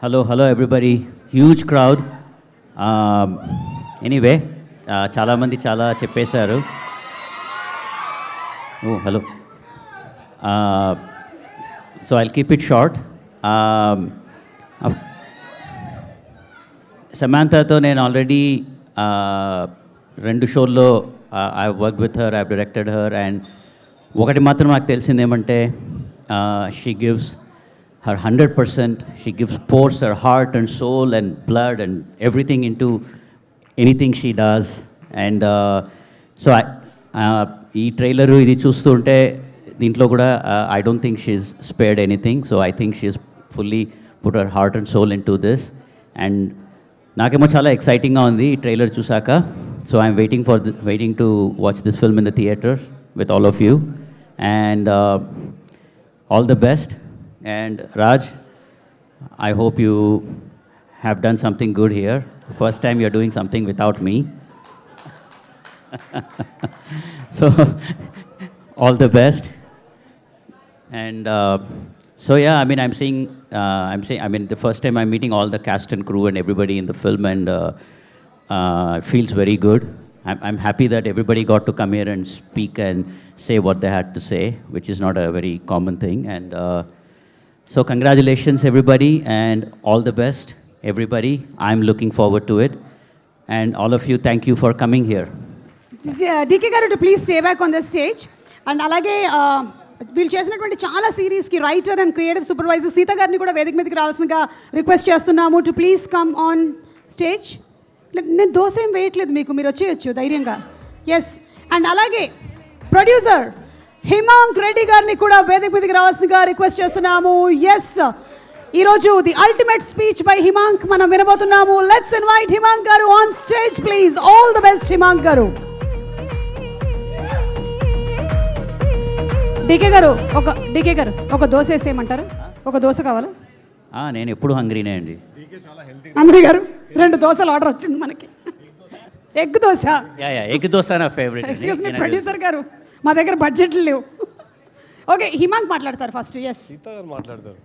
Hello, everybody. Huge crowd. Anyway, చాలామంది చాలా చెప్పేశారు. Oh, hello. So I'll keep it short. సమాంతతో నేను ఆల్రెడీ రెండు షోల్లో I work with her, I directed her, and ఒకటి మాత్రం నాకు తెలిసింది ఏమంటే she gives her 100%. She pours her heart and soul and blood and everything into anything she does. And so ఈ trailer ఇది చూస్తుంటే దీంట్లో కూడా I don't think she's spared anything. So I think she's fully put her heart and soul into this. And నాకేమో చాలా ఎక్సైటింగ్గా ఉంది ఈ trailer చూసాక. So I'm waiting to watch this film in the theater with all of you. And all the best. And Raj, I hope you have done something good here. First time you're doing something without me. So, all the best. And so yeah, I mean, the first time I'm meeting all the cast and crew and everybody in the film, and it feels very good. I'm happy that everybody got to come here and speak and say what they had to say, which is not a very common thing. And so congratulations everybody, and all the best everybody. I'm looking forward to it, and all of you, thank you for coming here. DK garu to please stay back on the stage. And alage వీళ్ళు చేసినటువంటి చాలా సిరీస్కి writer and creative supervisor Sita గారిని కూడా వేదిక మీదకి రావాల్సిందిగా request చేస్తున్నాము to please come on stage. నేను దోశ ఏం వేయట్లేదు మీకు, మీరు వచ్చేయచ్చు ధైర్యంగా. ఎస్. అండ్ అలాగే ప్రొడ్యూసర్ హిమాంక్ రెడ్డి గారిని కూడా వేదిక మీదకి రావాల్సిందిగా రిక్వెస్ట్ చేస్తున్నాము. ఎస్, ఈరోజు the ultimate speech by Himank మనం వినబోతున్నాము. Let's invite Himank garu on stage please. All the best Himank garu. DK గారు ఒక దోశ వేసేయమంటారా? ఒక దోశ కావాలా? నేను ఎప్పుడు హంగ్రీనే అండి. హంగ్రీ గారు 2 దోశలు ఆర్డర్ వచ్చింది మనకి. ఎగ్ దోశ. ఎగ్ దోశ నా ఫేవరెట్. ఎక్స్క్యూజ్ మీ ప్రొడ్యూసర్ గారు, మా దగ్గర బడ్జెట్లు లేవు. ఓకే, హిమాంక్ మాట్లాడతారు ఫస్ట్. ఎస్, సీత గారు మాట్లాడతారు.